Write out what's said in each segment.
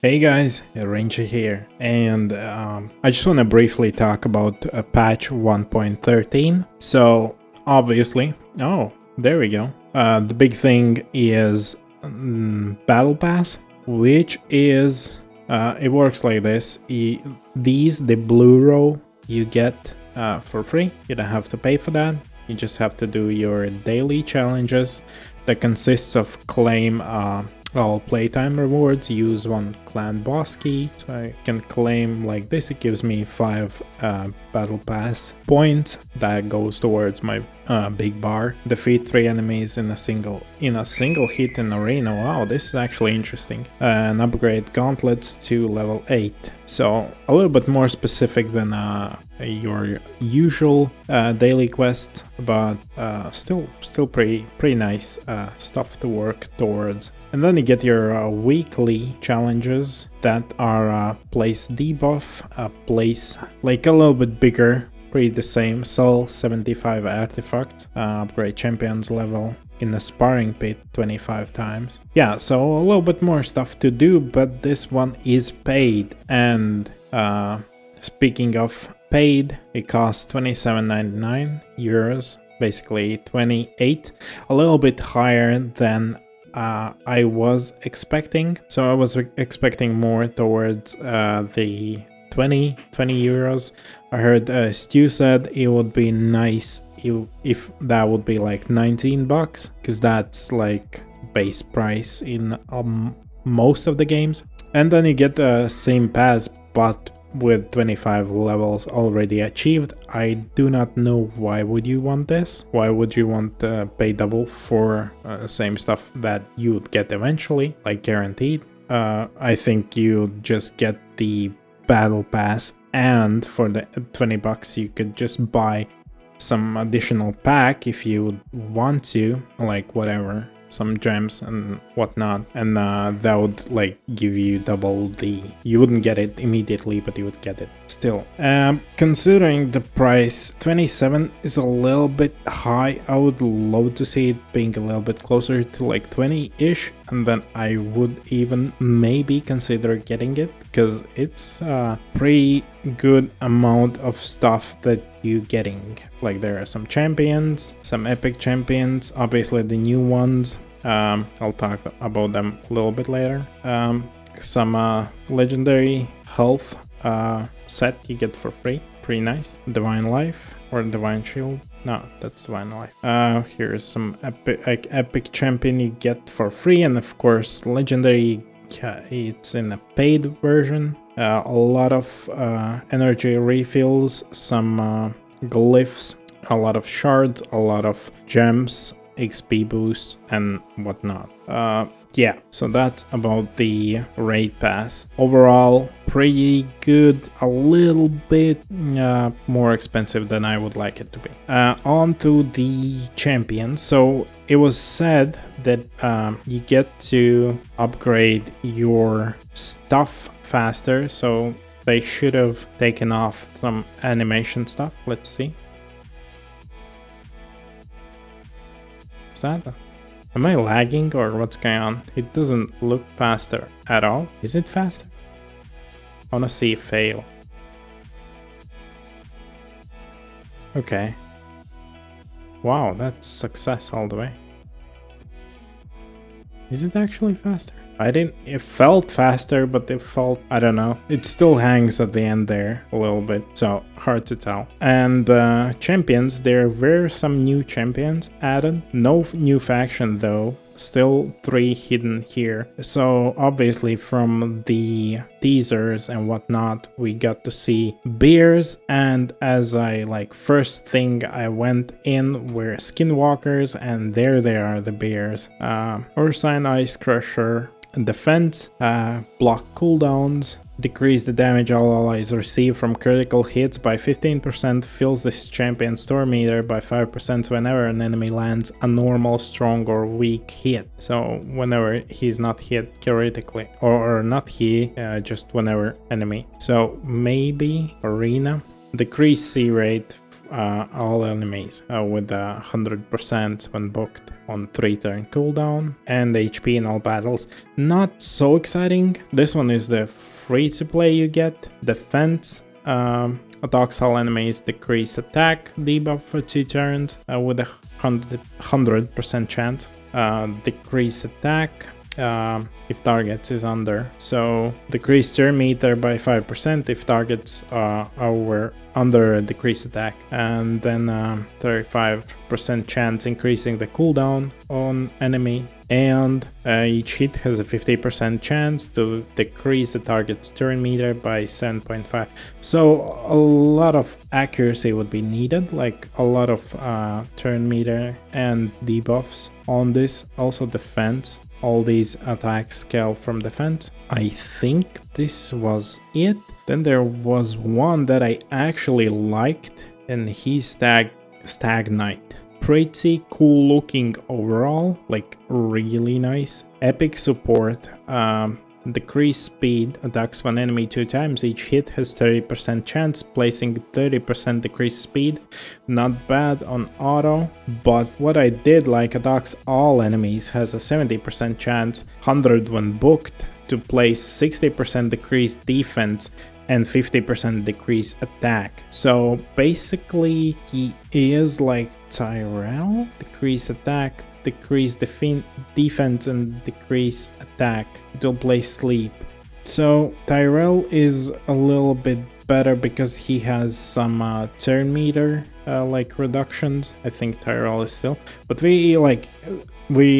Hey guys, Rinche here, and I just want to briefly talk about patch 1.13. So, obviously, there we go. The big thing is Battle Pass, which is, it works like this. The blue row, you get for free. You don't have to pay for that. You just have to do your daily challenges that consists of claim all playtime rewards, use one clan boss key, so I can claim like this. It gives me 5 battle pass points that goes towards my big bar. Defeat 3 enemies in a single hit in arena. Wow, this is actually interesting. And upgrade gauntlets to level 8. So a little bit more specific than your usual daily quest, but still pretty nice stuff to work towards. And then you get your weekly challenges that are place debuff, place like a little bit bigger, pretty the same, sell 75 artifacts, upgrade champions level in the sparring pit 25 times. Yeah, so a little bit more stuff to do, but this one is paid. And speaking of paid, it costs 27.99 euros, basically 28, a little bit higher than I was expecting. So I was expecting more towards the 20 euros. I heard Stu said it would be nice if that would be like 19 bucks, because that's like base price in most of the games. And then you get the same pass, but with 25 levels already achieved. I do not know why would you want this. Why would you want to pay double for same stuff that you would get eventually, like guaranteed? I think you just get the battle pass, and for the 20 bucks you could just buy some additional pack if you would want to, like whatever, some gems and whatnot, and that would like give you double the, you wouldn't get it immediately, but you would get it still. Considering the price, 27 is a little bit high. I would love to see it being a little bit closer to like 20-ish, and then I would even maybe consider getting it, because it's a pretty good amount of stuff that you're getting. Like there are some champions, some epic champions, obviously the new ones. I'll talk about them a little bit later. Some legendary health set you get for free, pretty nice. Divine life or divine shield. No, that's divine life. Here's some epic champion you get for free, and of course legendary. It's in a paid version. A lot of energy refills, some glyphs, a lot of shards, a lot of gems, XP boosts, and whatnot. Yeah, so that's about the raid pass. Overall, pretty good, a little bit more expensive than I would like it to be. On to the champions. So it was said that you get to upgrade your stuff faster, so they should have taken off some animation stuff. Let's see. Is that? Am I lagging or what's going on? It doesn't look faster at all. Is it faster? I wanna see it fail. Okay. Wow, that's success all the way. Is it actually faster? It felt faster, but it felt, I don't know. It still hangs at the end there a little bit, so hard to tell. And champions, there were some new champions added. No new faction though, still 3 hidden here. So obviously from the teasers and whatnot, we got to see bears, and as I like first thing I went in were skinwalkers, and there they are, the bears. Ursine Ice Crusher. Defense, block cooldowns, decrease the damage all allies receive from critical hits by 15%, fills this champion store meter by 5% whenever an enemy lands a normal, strong, or weak hit. So whenever he's not hit critically, or not just whenever enemy. So maybe arena. Decrease C rate all enemies with 100% when booked on 3-turn cooldown, and HP in all battles. Not so exciting. This one is the free-to-play you get. Defense. Attacks all enemies, decrease attack debuff for 2 turns with a 100% chance. Decrease attack if targets is under. So decrease turn meter by 5% if targets are under a decrease attack. And then 35% chance increasing the cooldown on enemy. And each hit has a 50% chance to decrease the target's turn meter by 7.5. So a lot of accuracy would be needed, like a lot of turn meter and debuffs on this. Also defense. All these attacks scale from defense. I think this was it. Then there was one that I actually liked, and he's Stag Knight. Pretty cool looking overall, like really nice. Epic support. Decrease speed, attacks one enemy 2 times, each hit has 30% chance, placing 30% decreased speed. Not bad on auto, but what I did like, attacks all enemies, has a 70% chance, 100 when booked, to place 60% decreased defense and 50% decreased attack. So basically he is like Tyrell, decrease attack, decrease defense and decrease attack. It will play sleep. So Tyrell is a little bit better because he has some turn meter like reductions. I think Tyrell is still, but we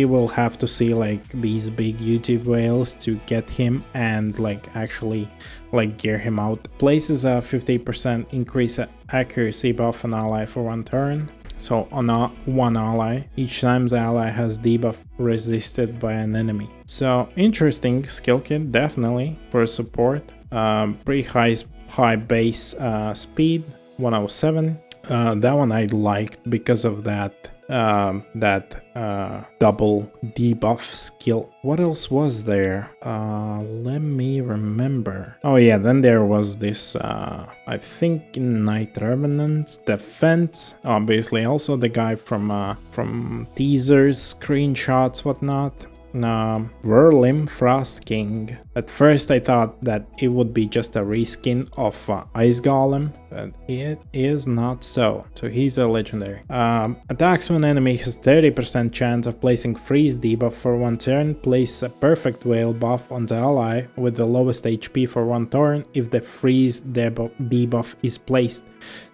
will have to see like these big YouTube whales to get him and like actually like gear him out. Places a 50% increase accuracy buff on ally for 1 turn. So on one ally, each time the ally has debuff resisted by an enemy. So interesting skill kit, definitely for support. Pretty high base speed, 107. That one I liked because of that double debuff skill. What else was there? Let me remember. Oh yeah, then there was this I think Night Revenant's defense. Obviously also the guy from teasers, screenshots, whatnot. Verlim Frost King. At first I thought that it would be just a reskin of Ice Golem, but it is not so. So he's a legendary. Attacks when enemy has 30% chance of placing freeze debuff for 1 turn. Place a perfect whale buff on the ally with the lowest HP for 1 turn if the freeze debuff is placed.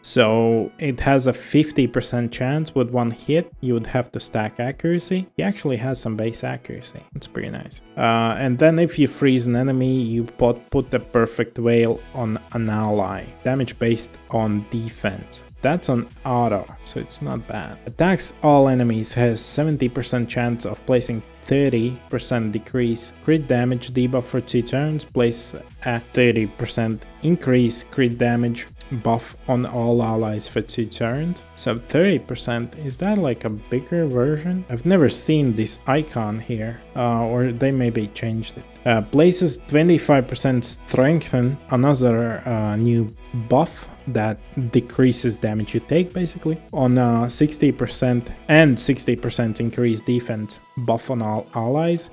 So it has a 50% chance with 1 hit. You would have to stack accuracy. He actually has some base accuracy. It's pretty nice. And then if you freeze an enemy, you put the perfect whale on an ally. Damage based on defense. That's on auto, so it's not bad. Attacks all enemies, has 70% chance of placing 30% decrease crit damage debuff for 2 turns. Place a 30% increase crit damage buff on all allies for 2 turns. So 30%, is that like a bigger version? I've never seen this icon here, or they maybe changed it. Places 25% strengthen, another new buff that decreases damage you take basically, on 60% and 60% increased defense buff on all allies,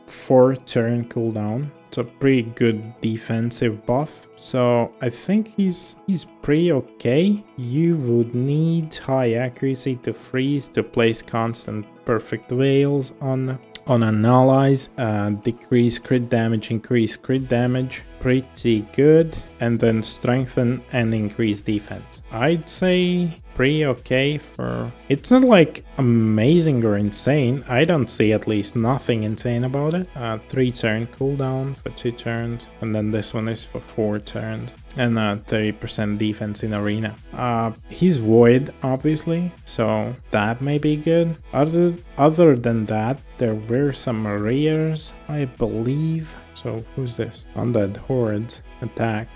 4 turn cooldown. So pretty good defensive buff. So I think he's pretty okay. You would need high accuracy to freeze to place constant perfect whales on an allies. Decrease crit damage, increase crit damage, pretty good. And then strengthen and increase defense. I'd say pretty okay for... It's not like amazing or insane. I don't see at least nothing insane about it. 3 turn cooldown for 2 turns. And then this one is for 4 turns. And 30% defense in arena. He's void, obviously, so that may be good. Other than that, there were some rares, I believe. So who's this? Undead Hordes attack.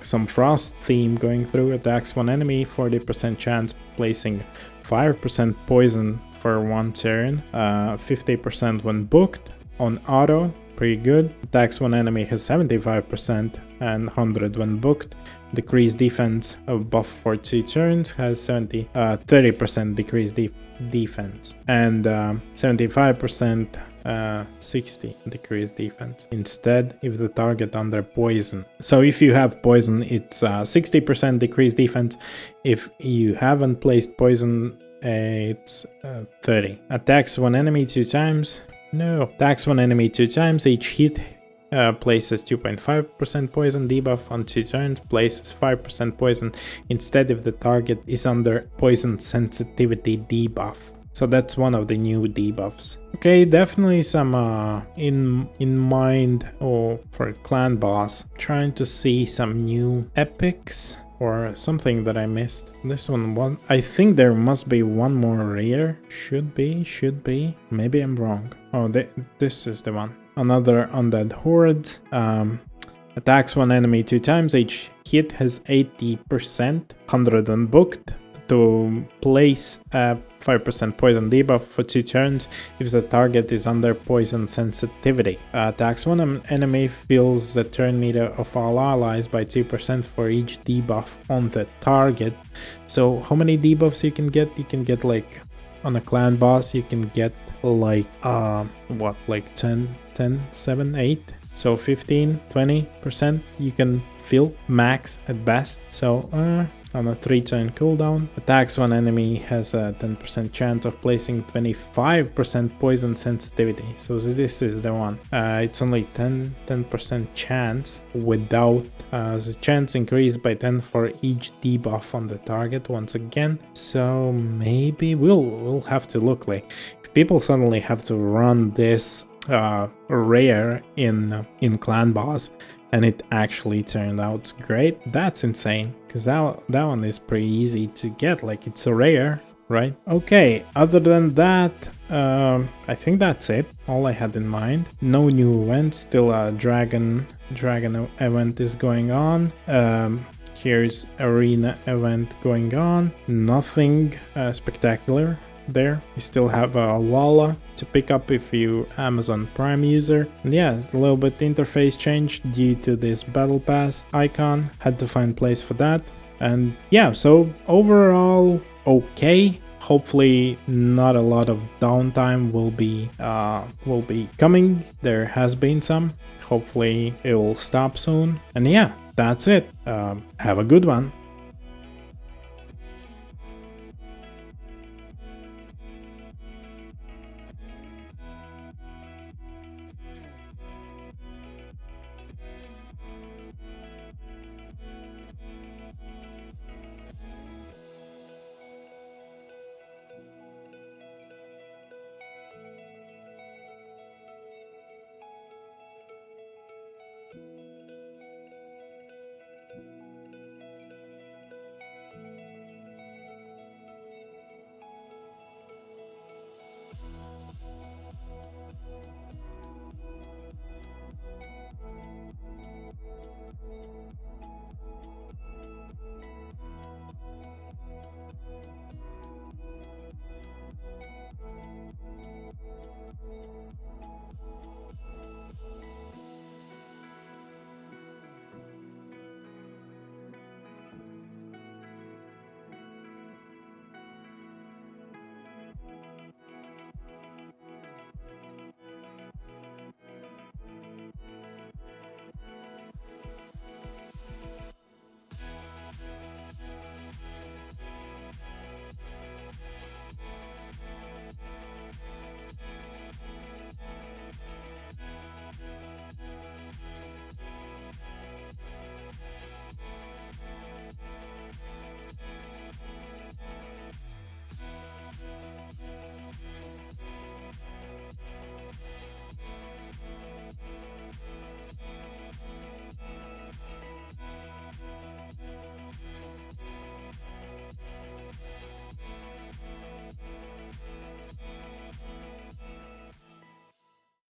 Some frost theme going through. Attacks one enemy, 40% chance placing 5% poison for 1 turn. 50% when booked. On auto, pretty good. Attacks one enemy has 75% and 100 when booked. Decreased defense buff for 2 turns has 30% decreased defense and 75% 60 decreased defense instead if the target under poison. So if you have poison, it's 60% decreased defense. If you haven't placed poison, it's 30. Attacks one enemy 2 times. No. Attacks one enemy 2 times. Each hit places 2.5% poison debuff on 2 turns, places 5% poison instead if the target is under poison sensitivity debuff. So that's one of the new debuffs. Okay, definitely some in mind for clan boss. Trying to see some new epics or something that I missed. This one, I think there must be one more rare. Should be. Maybe I'm wrong. Oh, this is the one. Another undead horde. Attacks one enemy 2 times. Each hit has 80%. 100 unbooked. To place a 5% poison debuff for 2 turns if the target is under poison sensitivity. Attacks one enemy, fills the turn meter of all allies by 2% for each debuff on the target. So how many debuffs you can get? You can get like on a clan boss, you can get like like 10, 7, 8. So 15, 20% you can fill max at best. So on a 3-turn cooldown. Attacks one enemy has a 10% chance of placing 25% poison sensitivity. So this is the one. It's only 10% chance without the chance increased by 10 for each debuff on the target once again. So maybe we'll have to look. Like if people suddenly have to run this rare in clan boss and it actually turned out great, that's insane, because that one is pretty easy to get. Like it's a rare, right? Okay, other than that, I think that's it, all I had in mind. No new events, still a dragon event is going on. Here's arena event going on, nothing spectacular there. You still have a Walla to pick up if you Amazon Prime user. And yeah, a little bit interface change due to this battle pass icon. Had to find place for that. And yeah, so overall okay. Hopefully not a lot of downtime will be coming. There has been some. Hopefully it will stop soon. And yeah, that's it. Have a good one.